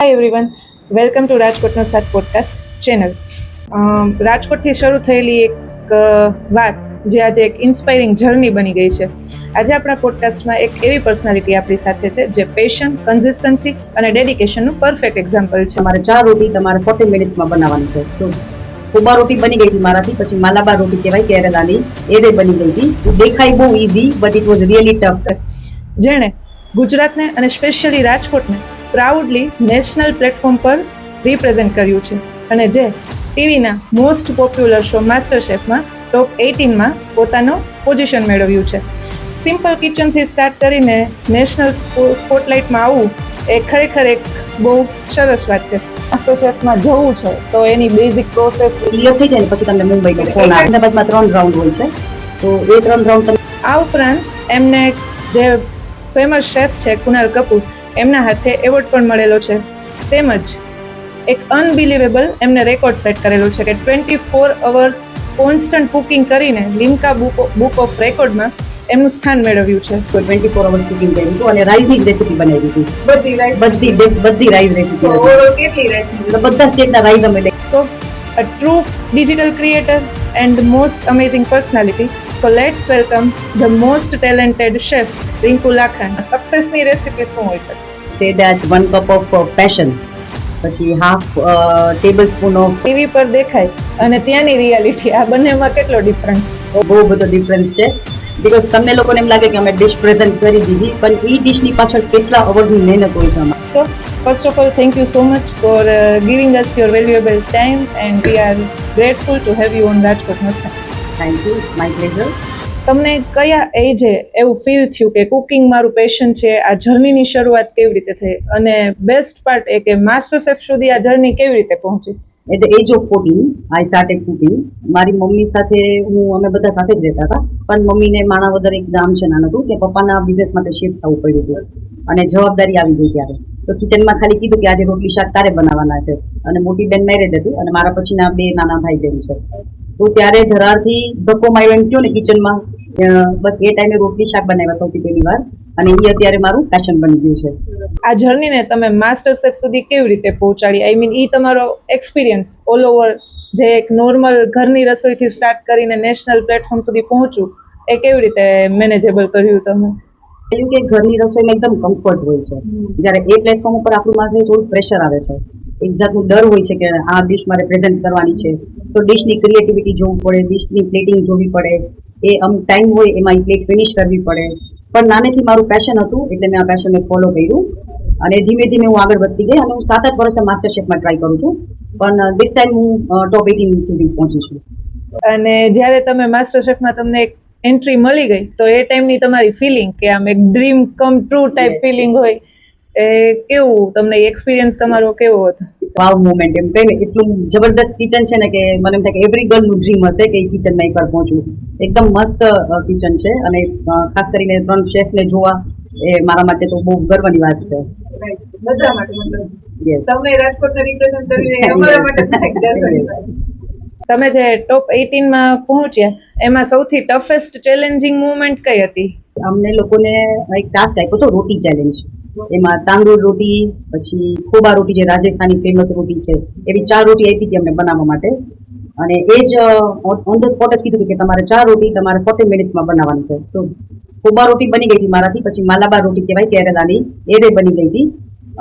Hi everyone, welcome to રાજકોટનો સાથ podcast channel. રાજકોટથી શરૂ થયેલી એક વાત જે આજે એક ઇન્સ્પાયરિંગ જર્ની બની ગઈ છે. આજે આપણા પોડકાસ્ટમાં એક એવી પર્સનાલિટી આપણી સાથે છે જે પેશન, કન્સિસ્ટન્સી અને ડેડિકેશનનું પરફેક્ટ એક્ઝામ્પલ છે. તમારે 4 રોટી તમારે 40 મિનિટ્સમાં બનાવવાની છે. તો કુબા રોટી બની ગઈ હતી મારાથી, પછી માલાબાર રોટી કહેવાય કેરેલાની, એ બની ગઈ હતી. દેખાય બહુ easy but it was really tough. જેણે ગુજરાતને અને સ્પેશિયલી રાજકોટને પ્રાઉડલી નેશનલ પ્લેટફોર્મ પર રિપ્રેઝેન્ટ કર્યું છે અને જે ટીવીના મોસ્ટ પોપ્યુલર શો માસ્ટર શેફમાં ટોપ 18માં પોતાનો પોઝિશન મેળવ્યું છે. સિમ્પલ કિચનથી સ્ટાર્ટ કરીને નેશનલ સ્પોટલાઇટમાં આવવું એ ખરેખર એક બહુ સરસ વાત છે. માસ્ટર શેફમાં જવું છે તો એની બેઝિક પ્રોસેસ ક્લિયર થઈ જાય ને પછી તમને મુંબઈ ફોન આવે. અમદાવાદમાં 3 રાઉન્ડ હોય છે, તો એ 3 રાઉન્ડ આ ઉપરાંત એમને જે ફેમસ શેફ છે કુનાલ કપૂર, એમના હાથે એવોર્ડ પણ મળેલો છે. તેમજ એક અનબિલિવેબલ એમને રેકોર્ડ સેટ કરેલો છે કે 24 અવર્સ કોન્સ્ટન્ટ કુકિંગ કરીને લિમ્કા બુક ઓફ રેકોર્ડમાં એમનું સ્થાન મેળવ્યું છે. 24 અવર્સ કુકિંગ કર્યું હતું અને રાઈસની રેસીપી બનાવી હતી. બધી રાઈસ રેસીપી, બધા સ્ટેટના રાઈસ અમે. સો a true digital creator and most amazing personality. So let's welcome the most talented chef Rinku Lakhan. સક્સેસની રેસીપી શું હોય શકે? Say that 1 cup of passion, પછી half table spoon of. TV પર દેખાય અને ત્યાંની રિયાલિટી, આ બંનેમાં કેટલો ડિફરન્સ? બહુ બધો ડિફરન્સ છે. બીકોઝ તમને લોકોને એમ લાગે કે અમે ડિશ પ્રેઝન્ટ કરી દીધી, પણ એ ડિશની પાછળ કેટલા અવર્સની મહેનત હોય છે આમાં. So first of all, thank you so much for giving us your valuable time and we are grateful to have you on Rajkot Masa. Thank you, my pleasure. તમને કયા એજે એવું ફીલ થયું કે કુકિંગ મારું પેશન છે? આ જર્નીની શરૂઆત કેવી રીતે થઈ અને બેસ્ટ પાર્ટ એ કે માસ્ટર શેફ સુધી આ જર્ની કેવી રીતે પહોંચી? At the age of 14 I started cooking. મારી મમ્મી સાથે અમે બધા સાથે જ રહેતા હતા, પણ મમ્મીને માણાવદર એક ગામ છે નાનું કે પપ્પાના બિઝનેસ માટે શિફ્ટ થવું પડ્યું હતું અને જવાબદારી આવી ગઈ ત્યારે. તો કિચનમાં ખાલી કીધું કે આજે રોટલી શાક તારે બનાવવાના છે, અને મોટી બેન મેરેડ હતી અને મારા પછીના 2 નાના ભાઈ બહેન છે. તો ત્યારે ધરારથી ધક્કો માર્યો એમ કહ્યું ને કિચનમાં. બસ એ ટાઈમે રોટલી શાક બનાવ્યા સૌથી પહેલી વાર, અને એ અત્યારે મારું પેશન બની ગયું છે. આ જર્નીને તમે માસ્ટર શેફ સુધી કેવી રીતે પહોંચાડી? આઈ મીન, એ તમારો એક્સપિરિયન્સ ઓલ ઓવર, જે એક નોર્મલ ઘરની રસોઈથી સ્ટાર્ટ કરીને નેશનલ પ્લેટફોર્મ સુધી પહોંચવું, એ કેવી રીતે મેનેજેબલ કર્યું તમે? એવું કે ઘરની રસોઈમાં એકદમ કમ્ફર્ટ હોય છે, જ્યારે એ પ્લેટફોર્મ ઉપર આપણું માથે થોડું પ્રેશર આવે છે, એક જાતનું ડર હોય છે કે આ ડિશ મારે પ્રેઝન્ટ કરવાની છે, તો ડિશની ક્રિએટિવિટી જોવું પડે, ડિશની પ્લેટિંગ જોવી પડે, એ અમુક ટાઈમ હોય એમાં એ પ્લેટ ફિનિશ કરવી પડે. પણ નાનેથી મારું પેશન હતું એટલે મેં આ પેશનને ફોલો કર્યું અને ધીમે ધીમે હું આગળ વધતી ગઈ અને હું 7-8 વર્ષથી માસ્ટર શેફમાં ટ્રાય કરું છું, પણ ધીસ ટાઈમ હું ટોપ 18 સુધી પહોંચી છું. અને જ્યારે તમે માસ્ટર શેફમાં તમને એક એન્ટ્રી મળી ગઈ તો એ ટાઈમની તમારી ફિલિંગ કે આમ એક dream come true type feeling હોય, એ કેવું તમને એક્સપિરિયન્સ તમારો કેવો હતો? વાવ મોમેન્ટ એમ કહીને, એટલું જબરદસ્ત કિચન છે ને કે મને એમ થાય કે એવરી ગર્લનું ડ્રીમ હશે કે એ કિચનમાં એકવાર પહોંચવું. એકદમ મસ્ત કિચન છે અને ખાસ કરીને 3 શેફને જોવા એ મારા માટે તો બહુ ગર્વની વાત છે. બધા માટે તમે રાજકોટને રિપ્રેઝન્ટ કરીને અમારા માટે. તમે જે ટોપ 18માં પહોંચ્યા એમાં સૌથી ટફેસ્ટ ચેલેન્જિંગ મુવમેન્ટ કઈ હતી? અમને લોકોને એક ટાસ્ક આપ્યો હતો રોટી ચેલેન્જ. એમાં તાંદૂળ રોટી, પછી ખોબા રોટી જે રાજસ્થાની ફેમસ રોટી છે, એવી 4 રોટી આપી હતી અમને બનાવવા માટે. અને એ જ ઓન ધ સ્પોટ જ કીધું કે તમારે 4 રોટી તમારે 40 મિનિટ્સમાં બનાવવાની છે. તો ખોબા રોટી બની ગઈ હતી મારાથી, પછી માલાબાર રોટી કહેવાય કેરેલાની, એ બની ગઈ હતી.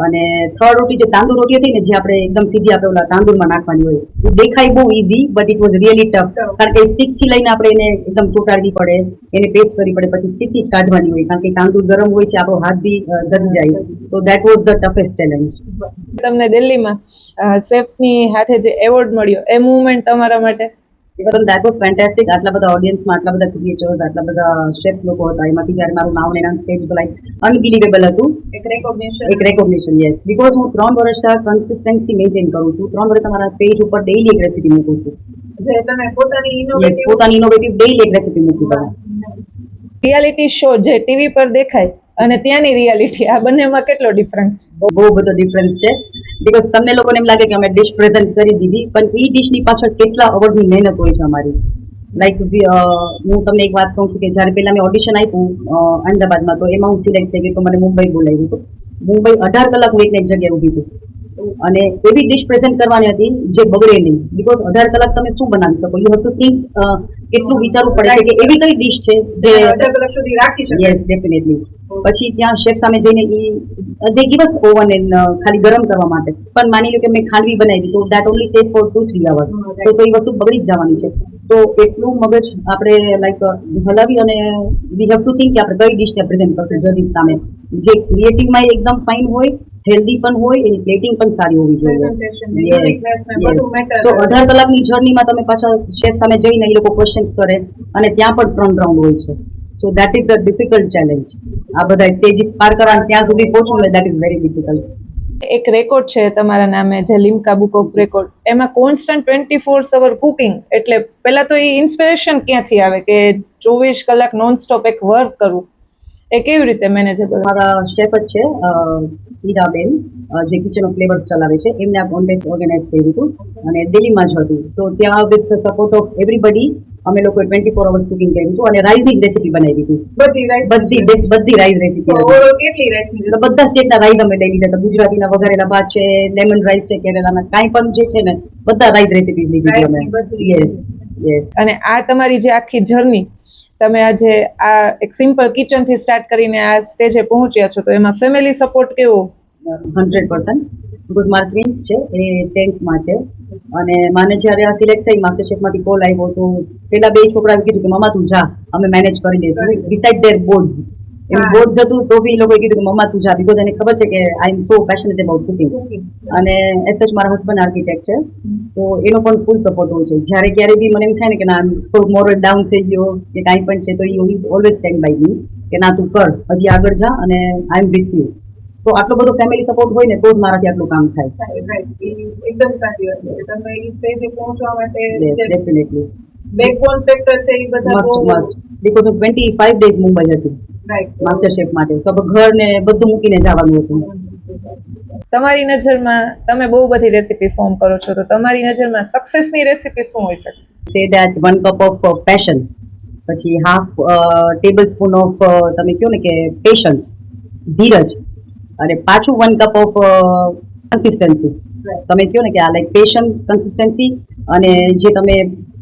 અને 3rd રોટી જે તાંદૂળ રોટી હતી ને, જે આપણે એકદમ સીધી આપણે ઓલા તાંદૂળમાં નાખવાની હોય, એ દેખાય બહુ easy but it was really tough. કારણ કે સ્ટીકથી લઈને આપણે એને એકદમ ચોટાડવી પડે, એને પેસ્ટ કરવી પડે, પછી સ્ટીકથી જ કાઢવાની હોય, કારણ કે તાંદૂળ ગરમ હોય છે, આપણો હાથ બી ગળી જાય. તો that was the toughest challenge. તમને દિલ્હીમાં શેફની હાથે જે એવોર્ડ મળ્યો, એ મુવમેન્ટ તમારા માટે? That was fantastic. આટલા બધા ઓડિયન્સમાં આટલા બધા ક્રિએટર્સ, આટલા બધા શેફ લોકો હતા, એમાંથી જ્યારે મારું નામ એનાઉન્સ થયું લાઈક અનબિલિવેબલ હતું. એક રેકોગ્નિશન, યસ. બીકોઝ હું 3 વર્ષ કન્સિસ્ટન્સી મેન્ટેન કરું છું. 3 વર્ષ તમારા પેજ ઉપર ડેઈલી એક રેસીપી મૂકું છું, જે તમે પોતાની ઇનોવેટિવ ડેઈલી એક રેસીપી મૂકું છું. રિયાલિટી શો જે ટીવી પર દેખાય અને ત્યાંની રિયાલિટી, આ બંનેમાં કેટલો ડિફરન્સ? બહુ બધો ડિફરન્સ છે. બીકોઝ તમને લોકોને એમ લાગે કે અમે ડિશ પ્રેઝન્ટ કરી દીધી, પણ એ ડિશની પાછળ કેટલા અવર્સની મહેનત હોય છે અમારી. લાઈક હું તમને એક વાત કહું છું કે જ્યારે પહેલાં મેં ઓડિશન આપ્યું અમદાવાદમાં, તો એમાં હું સિલેક્ટ થઈ ગઈ, તો મને મુંબઈ બોલાવ્યું હતું. મુંબઈ 18 કલાક હું એક જગ્યાએ ઊભી હતી. અને એવી ડિશ પ્રેઝન્ટ કરવાની હતી જે બગડે નહીં, બીકોઝ 18 કલાક તમે શું બનાવી શકો, યુ હેવ ટુ થિંક કેટલું વિચારવું પડે છે કે એવી કઈ ડિશ છે જે 18 કલાક સુધી રાખી શકે. Yes definitely. પછી ત્યાં શેફ સામે જઈને દે ગીવ અસ ઓવન એન્ડ ખાલી ગરમ કરવા માટે, પણ માની લો કે મેં ખાંડવી બનાવી તો that only stage for 2-3 hours, તો એ વસ્તુ બગડી જ જવાની છે. તો એટલું મગજ આપણે લાઈક હલાવી અને વી હેવ ટુ થિંક કે આપણે કઈ ડિશને પ્રેઝન્ટ કરશું જજીસ સામે, જે ક્રિએટિવમાં એકદમ ફાઇન હોય, હેલ્ધી પણ હોય, એની પ્લેટિંગ પણ સારી હોવી Presentation, જોઈએ. uniqueness ને બધું matter તો કરે. 18 કલાકની જર્નીમાં તમે પાછા શેફ સામે જઈને એ લોકો ક્વેશ્ચન્સ કરે અને ત્યાં પણ 3 રાઉન્ડ હોય છે. સો that is the difficult challenge. આ બધા સ્ટેજીસ પાર કરવા ત્યાં સુધી પહોંચવું ને દેટ ઇઝ વેરી ડિફિકલ્ટ. એક રેકોર્ડ છે તમારા નામે, જે લિમ્કા બુક ઓફ રેકોર્ડ, એમાં કોન્સ્ટન્ટ 24 અવર કુકિંગ. એટલે પહેલા તો એ ઇન્સ્પિરેશન ક્યાંથી આવે કે 24 કલાક નોનસ્ટોપ એક વર્ક કરવું? એ કેવી રીતે મેનેજેબલ? મારા શેફ જ છે હીરાબેન, જે કિચન ઓફ ફ્લેવર્સ ચલાવે છે, એમને આ કોન્ટેસ્ટ ઓર્ગેનાઇઝ કર્યું હતું અને દિલ્હીમાં જ હતું. તો ત્યાં વિથ સપોર્ટ ઓફ એવરીબડી અમે લોકોએ 24 અવર્સ કુકિંગ કર્યું હતું અને રાઈસની રેસીપી બનાવી હતી. બધી rice બધી રાઈસ રેસીપી overall કેટલી rice ની એટલે બધા સ્ટેટના રાઈસ અમે લઈ લીધા હતા. ગુજરાતીના વઘારેલા ભાત છે, લેમન રાઈસ છે, કેરેલાના કાંઈ પણ જે છે ને બધા રાઈસ રેસીપી લીધી હતી અમે. Rice ની બધી. Yes yes. અને આ તમારી જે આખી જર્ની, તમે આજે આ એક સિમ્પલ કિચન થી સ્ટાર્ટ કરીને આ સ્ટેજે પહોંચ્યા છો, તો એમાં ફેમિલી સપોર્ટ કેવો? 100%. બીકોઝ મારા ટ્વિન્સ છે એ 10th-માં છે અને માને જ્યારે આ સિલેક્ટ થઈ માસ્ટર શેફમાંથી કોલ આવ્યો તો પેલા બે છોકરાએ કીધું કે મમ્મા તું જા, અમે મેનેજ કરી દઈશું, ડિસાઇડ દેર બોર્ડ્સ. એમ બોર્ડ્સ હતું તો બી એ લોકોએ કીધું કે મમ્મા તું જા, બીકોઝ એને ખબર છે કે આઈ એમ સો પેશનેટ અબાઉટ કુકિંગ. અને એઝ સચ મારા હસબન્ડ આર્કિટેક્ટ છે, તો એનો પણ ફૂલ સપોર્ટ હોય છે. જ્યારે ક્યારે બી મને એમ થાય ને કે ના થોડુંક મોરલ ડાઉન થઈ ગયો કે કાંઈ પણ છે, તો એ ઓલવેઝ સ્ટેન્ડ બાય મી કે ના તું કર, હજી આગળ જા અને આઈ એમ વિથ યુ. તો આટલો બધો ફેમિલી સપોર્ટ હોય ને તો જ મારાથી આટલું કામ થાય. Right. એકદમ સાચી વાત છે. તમે એ સ્ટેજે પહોંચવા માટે ડેફિનેટલી બેકબોન ફેક્ટર છે એ બધા મસ્ત બહુ મસ્ત. બીકોઝ ઓફ 25 ડેઝ મુંબઈ હતી રાઈટ. માસ્ટર શેફ માટે, તો હવે ઘર ને બધું મૂકીને જવાનું હતું. તમારી નજરમાં, તમે બહુ બધી રેસીપી ફોર્મ કરો છો, તો તમારી નજરમાં સક્સેસની રેસીપી શું હોઈ શકે? Say that 1 cup of passion, પછી હાફ ટેબલ સ્પૂન ઓફ તમે કહો ને કે પેશન્સ, ધીરજ, અને પાછું 1 કપ ઓફ કન્સિસ્ટન્સી. તમે કહો ને કે આ લાઈક પેશન, કન્સિસ્ટન્સી અને જે તમે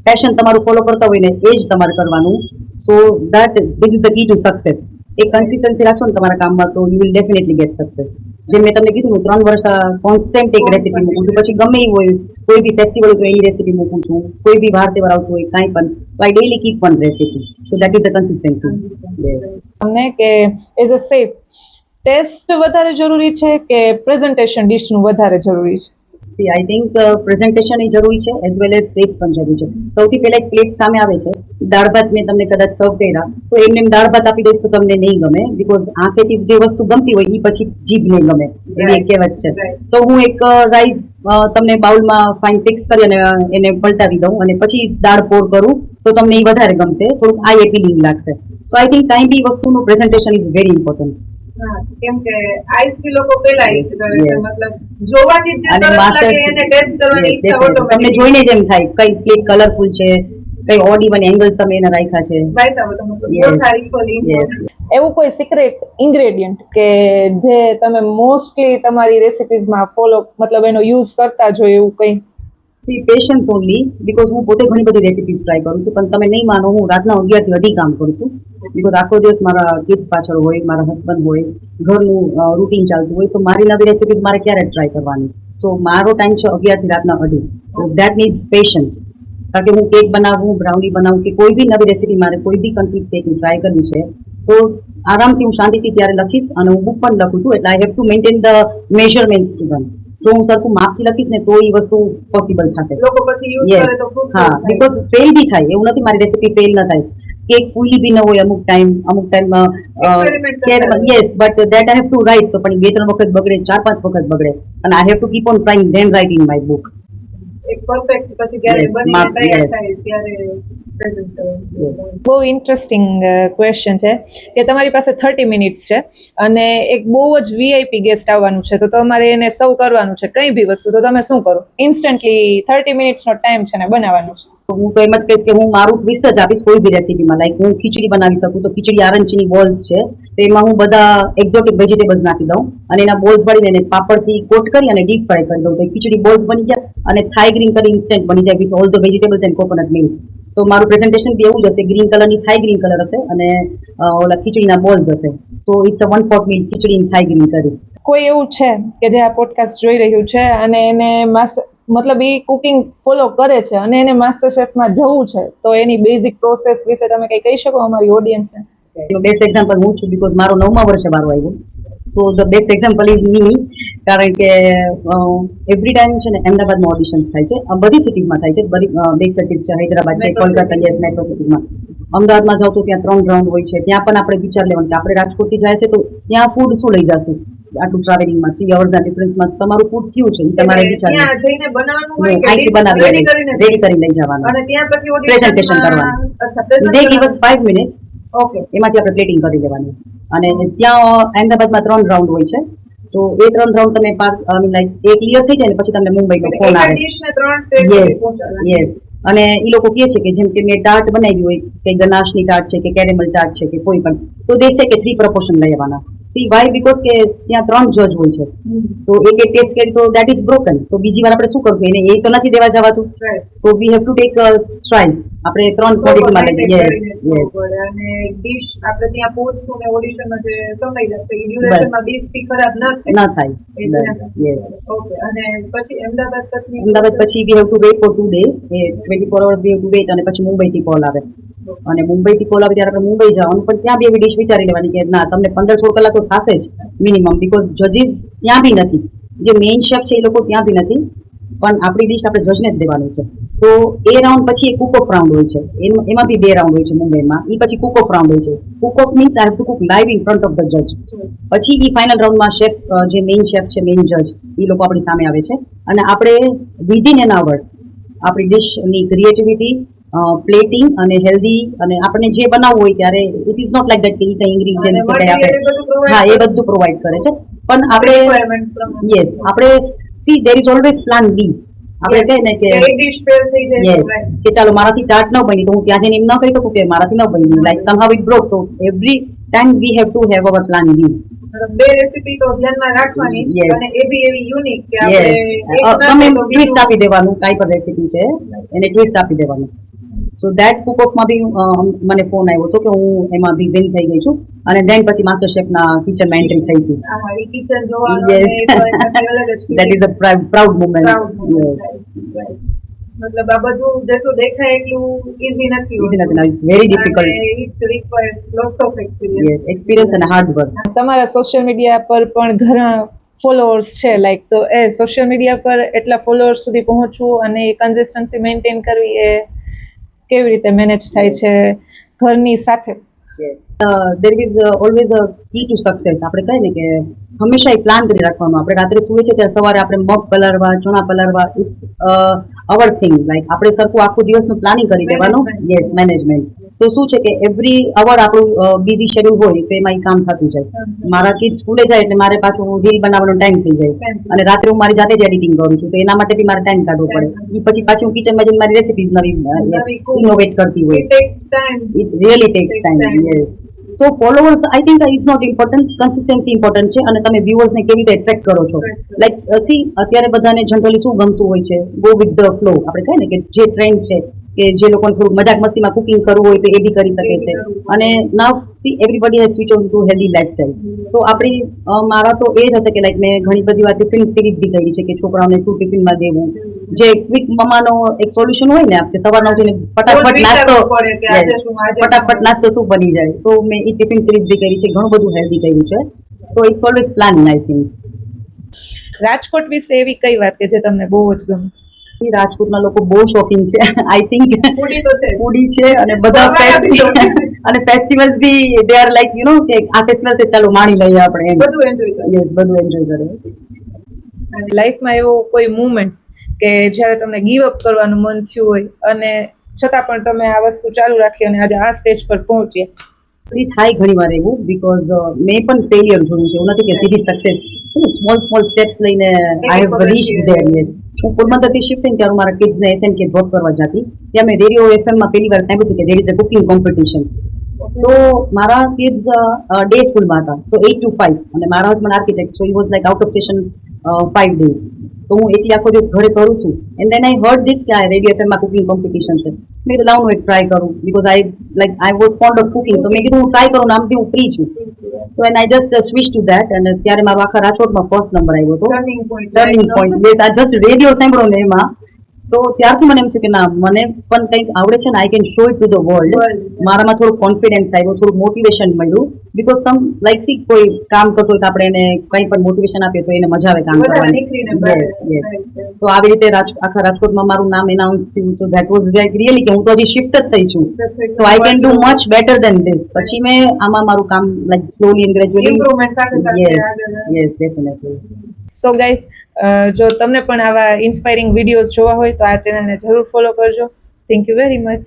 પેશન તમારું ફોલો કરતા હોય ને એ જ તમારે કરવાનું. So that this is the key to success. એક કન્સિસ્ટન્સી રાખશો ને તમારા કામમાં તો you will definitely get success. જેમ મેં તમને કીધું, હું 3 વર્ષ કોન્સ્ટન્ટ એક રેસીપી મૂકું છું, પછી ગમે એ હોય, કોઈ બી ફેસ્ટિવલ હોય તો એની રેસીપી મૂકું છું, કોઈ બી વાર તહેવાર આવતું હોય કાંઈ પણ, તો I daily keep one recipe. So that is the consistency. તમને કે એઝ અ શેફ ટેસ્ટ વધારે જરૂરી છે કે પ્રેઝન્ટેશન ડિશનું વધારે જરૂરી છે? આઈ થિંક પ્રેઝન્ટેશન એ જરૂરી છે એઝ વેલ એઝ ટેસ્ટ પણ જરૂરી છે. સૌથી પહેલા એક પ્લેટ સામે આવે છે, દાળ ભાત મેં તમને કદાચ સર્વ કર્યા, તો એમને એમ દાળ ભાત આપી દઈશ તો તમને નહીં ગમે, બીકોઝ આંખેથી જે વસ્તુ ગમતી હોય એ પછી જીભ નહીં ગમે, એવી એક કહેવત છે. તો હું એક રાઈસ તમને બાઉલમાં ફાઇન ફિક્સ કરી અને એને પલટાવી દઉં અને પછી દાળ પોર કરું તો તમને એ વધારે ગમશે, થોડુંક આઈ એપીલિંગ લાગશે. તો આઈ થિંક કાંઈ બી વસ્તુનું પ્રેઝન્ટેશન ઇઝ વેરી ઇમ્પોર્ટન્ટ. હા, કેમ કે આઈસ બી લોકો પેલા ઈ કરે છે, Yes. મતલબ જોવાની જ જે અને સરસ માસ્ટર લાગે એને ટેસ્ટ કરવાની Yes, ઈચ્છા definitely. તમને automatic જોઈને જ એમ થાય કઈ પ્લેટ કલરફુલ છે, કઈ ઓડ ઇવન એંગલ તમે એને રાખ્યા છે. right આવે તો મતલબ Yes. both are equally Yes. important. એવું કોઈ સિક્રેટ ઇન્ગ્રેડિયન્ટ કે જે તમે મોસ્ટલી તમારી રેસિપીઝમાં ફોલો, મતલબ એનો યુઝ કરતા જ હોય એવું કંઈ? પેશન્સ ઓનલી, બીકોઝ હું પોતે ઘણી બધી રેસીપીઝ ટ્રાય કરું છું, પણ તમે નહીં માનો હું રાતના 11 થી અઢી કામ કરું છું, બીકોઝ આખો દિવસ મારા કિડ્સ પાછળ હોય, મારા હસબન્ડ હોય, ઘરનું રૂટીન ચાલતું હોય, તો મારી નવી રેસીપીઝ મારે ક્યારે ટ્રાય કરવાની. તો મારો ટાઈમ છે 11 થી રાતના અઢી. That needs patience. કારણ કે હું કેક બનાવું, બ્રાઉની બનાવું કે કોઈ બી નવી રેસીપી મારે કોઈ બી કન્ટ્રી કેકની ટ્રાય કરવી છે, તો આરામથી હું શાંતિથી ત્યારે લખીશ અને હું બુક પણ લખું છું, એટલે આઈ have to maintain the measurements even. જો હું સરખું માપથી લખીશ ને તો એ વસ્તુ પોસિબલ થશે. લોકો પછી યુઝ Yes. કરે તો ખૂબ હા, થાય. બીકોઝ ફેલ બી થાય, એવું નથી મારી રેસીપી ફેલ ન થાય. કેક ફૂલી બી ન હોય અમુક ટાઈમ Experiment કરતા રહો. Yes, but that I have to write. તો પણ 2-3 વખત બગડે, 4-5 વખત બગડે, અને I have to keep on trying then write in my book. એક પરફેક્ટ પછી જ્યારે Yes, બનીને માપ, તૈયાર yes. થાય ત્યારે present કરવાનું. બહુ ઇન્ટરેસ્ટિંગ ક્વેશ્ચન છે કે તમારી પાસે 30 મિનિટ્સ છે અને એક બહુ જ વીઆઈપી ગેસ્ટ આવવાનું છે, તો તમારે એને સર્વ કરવાનું છે કંઈ બી વસ્તુ, તો તમે શું કરો? ઇન્સ્ટન્ટલી 30 મિનિટ્સનો ટાઈમ છે ને બનાવવાનું છે. હું તો એમ જ કહીશ કે હું મારું ટ્વિસ્ટ જ આપીશ કોઈ બી રેસીપીમાં. લાઈક હું ખીચડી બનાવી શકું તો ખીચડી આરંચીની બોલ્સ છે, તો એમાં હું બધા એક્ઝોટિક વેજીટેબલ્સ નાખી દઉં અને એના બોલ્સ વળીને એને પાપડથી કોટ કરી અને ડીપ ફ્રાય કરી દઉં, તો ખીચડી બોલ્સ બની જાય અને થાઈ ગ્રીન કરી ઇન્સ્ટન્ટ બની જાય with all the vegetables and coconut milk. તો મારું પ્રેઝન્ટેશન બી એવું જ હશે, ગ્રીન કલરની થાઈ ગ્રીન કલર હશે અને ઓલા ખીચડીના બોલ્સ હશે. તો it's a 1 pot meal khichdi in Thai green curry. કોઈ એવું છે કે જે આ પોડકાસ્ટ જોઈ રહ્યું છે અને એને માસ્ટર મતલબ એ કુકિંગ ફોલો કરે છે અને એને માસ્ટર શેફમાં જવું છે, તો એની બેઝિક પ્રોસેસ વિશે તમે કંઈ કહી શકો અમારી ઓડિયન્સને? બેસ્ટ એક્ઝામ્પલ હું છું, બીકોઝ મારો 9મા વર્ષે વારો આવ્યો. So the best example is me. કારણ કે એવરી ટાઈમ છે ને અમદાવાદમાં ઓડિશન્સ થાય છે, બધી સિટીઝમાં થાય છે, બધી બિગ સિટીઝ છે, હૈદરાબાદ છે, કોલકાતા છે, મેટ્રો સિટીઝમાં. અમદાવાદમાં જાવ તો ત્યાં 3 રાઉન્ડ હોય છે. ત્યાં પણ આપણે વિચાર લેવાનું કે આપણે રાજકોટથી જાય છે તો ત્યાં ફૂડ શું લઈ જશું, આટલું ટ્રાવેલિંગમાં 3 અવર્સના ડિફરન્સમાં તમારું ફૂડ કેવું છે તમારે વિચાર ત્યાં જઈને બનાવવાનું હોય કે અહીંથી બનાવી રેડી કરીને લઈ જવાનું અને ત્યાં પછી પ્રેઝન્ટેશન કરવાનું. દે ગીવ અસ 5 મિનિટ્સ, ઓકે, એમાંથી આપણે પ્લેટિંગ કરી લેવાનું. અને ત્યાં અમદાવાદમાં 3 રાઉન્ડ હોય છે, તો એ 3 રાઉન્ડ તમે લાઈક એ ક્લિયર થઈ જાય ને પછી તમને મુંબઈનો ફોન આવે. યસ. અને એ લોકો કહે છે કે જેમ કે મેં ટાર્ટ બનાવી હોય કે ગનાશની ટાર્ટ છે કે કેરેમલ ટાર્ટ છે કે કોઈ પણ, તો દેશે કે 3 પ્રપોર્શન લઈ આવવાના. સી વાય, બીકોઝ કે ત્યાં 3 જજ હોય છે, તો એક ટેસ્ટ કરી તો દેટ ઇઝ બ્રોકન, તો બીજી વાર આપણે શું કરશું, એને એ તો નથી દેવા જવાતું. તો વી હેવ ટુ ટેક ટ્રાયલ્સ. આપણે 3 ક્વોન્ટિટીમાં લઈ જઈએ. અને ડીશ આપણે ત્યાં પહોંચશું ને ઓડિશનમાં જે સમય લાગશે એ ડ્યુરેશનમાં ડીશ થી ખરાબ ન થાય. ઓકે, અને પછી અમદાવાદ પછી we have to wait for 2 days. એ 24 hours we have to wait. અને પછી મુંબઈથી કોલ આવે, અને મુંબઈથી કોલ આવે ત્યારે આપણે મુંબઈ જવાનું, પણ ત્યાં બી એવી ડીશ વિચારી લેવાની કે ના તમને 15-16 કલાક તો થશે જ મિનિમમ, બીકોઝ જજીસ ત્યાં બી નથી, જે મેઇન શેફ છે એ લોકો ત્યાં બી નથી, પણ આપણી ડીશ આપણે જજને જ દેવાની છે. તો એ રાઉન્ડ પછી એક કુક ઓફ રાઉન્ડ હોય છે, એમાં બી 2 રાઉન્ડ હોય છે મુંબઈમાં. એ પછી કુક ઓફ રાઉન્ડ હોય છે. Cook of means I have to cook live in front of the જજ. પછી એ ફાઇનલ રાઉન્ડમાં શેફ, જે મેઇન શેફ છે, મેઇન જજ, એ લોકો આપણી સામે આવે છે અને આપણે વિધિન એન આવર આપણી ડિશની ક્રિએટિવિટી, પ્લેટિંગ અને હેલ્ધી અને આપણને જે બનાવવું હોય ત્યારે it is not like that કે એ કંઈ ઇન્ગ્રીડિયન્ટ્સ કે કંઈ આપણે, હા એ બધું પ્રોવાઈડ કરે છે. પણ આપણે યસ, આપણે see there is always plan B. આપણે કહીએ ને કે યસ, કે ચાલો મારાથી ટાર્ટ ન બની તો હું ત્યાં જઈને એમ ન કહી શકું કે મારાથી ન બની, લાઈક સમહાવ ઇટ બ્રોક. તો every time we have to have our plan B. 2 recipe તો ધ્યાનમાં રાખવાની અને એ બી એવી યુનિક કે આપણે ટ્વિસ્ટ આપી દેવાનું. કાંઈ પણ રેસીપી છે એને ટ્વિસ્ટ આપી દેવાનું. સો દેટ કુક ઓફમાં બી મને ફોન આવ્યો હતો કે હું એમાં બી વિન થઈ ગઈ છું, અને દેન પછી માસ્ટર શેફના કિચનમાં એન્ટ્રી થઈ હતી. કિચન જોવાનું that is a proud moment. મતલબ આ બધું જેટલું દેખાય એટલું ઈઝી નથી, it's very difficult. It requires lots of experience. Yes, experience અને હાર્ડ વર્ક. તમારા સોશિયલ મીડિયા પર પણ ઘણા ફોલોઅર્સ છે, લાઈક તો એ સોશિયલ મીડિયા પર એટલા ફોલોઅર્સ સુધી પહોંચવું અને એ કન્સિસ્ટન્સી મેન્ટેન કરવી એ કેવી રીતે મેનેજ થાય છે ઘરની સાથે? There is always a key to success. આપણે કહીએ ને કે હંમેશા એ પ્લાન કરી રાખવાનું. આપણે રાત્રે સૂઈએ છીએ ત્યારે સવારે આપણે મગ પલાળવા, ચણા પલાળવા, ઇટ્સ અવર થિંગ. લાઈક આપણે સરખું આખું દિવસનું પ્લાનિંગ કરી દેવાનું. Yes, management. તો શું છે કે એવરી અવર આપણું બીઝી શેડ્યુલ હોય તો એમાં એ કામ થતું જાય. મારા કિડ્સ સ્કૂલે જાય એટલે મારે પાછું રીલ બનાવવાનો ટાઈમ થઈ જાય, અને રાત્રે હું મારી જાતે જ એડિટિંગ કરું છું, તો એના માટે બી મારે ટાઈમ કાઢવો પડે. એ પછી પાછી હું કિચનમાં જઈને મારી રેસીપીઝ નવી ઇનોવેટ કરતી હોય. It really takes time. Yes. તો followers I think is not important, consistency important છે, અને તમે વ્યુઅર્સને કેવી રીતે એટ્રેક્ટ કરો છો. લાઈક સી અત્યારે બધાને જનરલી શું ગમતું હોય છે, ગો વિથ ધ ફ્લો. આપણે કહીએ ને કે જે ટ્રેન્ડ છે, કે જે લોકોને થોડું મજાક મસ્તીમાં કુકિંગ કરવું હોય તો એ બી કરી શકે છે. અને now everybody has switch on to healthy lifestyle. તો આપણી મારા તો એ જ હશે કે લાઈક મેં ઘણી બધી વાર ટિફિન સિરીઝ બી કરી છે કે છોકરાઓને શું ટિફિનમાં દેવું, જે ક્વિક મમાનો એક સોલ્યુશન હોય ને, આપણે સવારના ઉઠીને ફટાફટ નાસ્તો શું બની જાય. તો મેં એ ટિફિન સિરીઝ બી કરી છે, ઘણું બધું હેલ્ધી કર્યું છે. તો it's always planning I think. Rajkot વિશે એવી કઈ વાત કે જે તમને બહુ જ ગમે? રાજકોટના લોકો બહુ શોખીન છે, આઈ થિંક ફૂડી છે, અને બધા અને festivals be they are like you know કે આ ફેસ્ટિવલ છે ચાલો માણી લઈએ આપણે, એમ બધું એન્જોય કરે. લાઈફમાં એવો કોઈ મુમેન્ટ કે જ્યારે તમને ગીવ અપ કરવાનું મન થયું હોય અને છતાં પણ તમે આ વસ્તુ ચાલુ રાખી અને આજે આ સ્ટેજ પર પહોંચ્યા? એ થાય ઘણી વાર એવું બીકોઝ મેં પણ ફેલિયર જોયું છે એવું નથી કે સીધી સક્સેસ સ્મોલ સ્ટેપ્સ લઈને I have reach there yes હું પોરબંદરથી શિફ્ટ થઈને ત્યારે હું મારા કિડ્સને SNK ડ્રોપ કરવા જતી ત્યાં મેં રેડિયો FM માં પહેલી વાર સાંભળ્યું કે there is a cooking competition તો મારા કિડ્સ ડે સ્કૂલમાં હતા તો 8 to 5 અને મારા husband architect so he was like out of station 5 days તો હું એકલી આખો દિવસ ઘરે કરું છું and then I heard this કે આ રેડિયો એફએમમાં કુકિંગ કોમ્પિટિશન છે મેં કીધું લાવ હું એક ટ્રાય કરું because I was found of cooking તો મેં કીધું હું ટ્રાય કરું આમથી હું ફ્રી છું તો and I just switch two that અને ત્યારે મારો આખા રાજકોટમાં ફર્સ્ટ નંબર આવ્યો હતો ટર્નિંગ પોઈન્ટ યસ આ જસ્ટ રેડિયો સાંભળો ને એમાં તો ત્યારથી મને એમ થયું કે ના મને પણ કંઈક આવડે છે ને I can show it to the world મારામાં થોડું કોન્ફિડન્સ આવ્યો થોડું મોટિવેશન મળ્યું બીકોઝ સમ લાઈક સી કોઈ કામ કરતો હોય તો આપણે એને કંઈ પણ મોટિવેશન આપીએ તો એને મજા આવે કામ કરવાની તો આવી રીતે આખા રાજકોટમાં મારું નામ એનાઉન્સ થયું તો ધેટ વોઝ લાઈક રિયલી કે હું તો હજી શિફ્ટ જ થઈ છું તો I can do much better than this પછી મેં આમાં મારું કામ like slowly and gradually improvement સાથે સાથે યસ ડેફિનેટલી સો ગાઈઝ જો તમને પણ આવા ઇન્સ્પાયરિંગ વિડીયોઝ જોવા હોય તો આ ચેનલને જરૂર ફોલો કરજો. Thank you very much.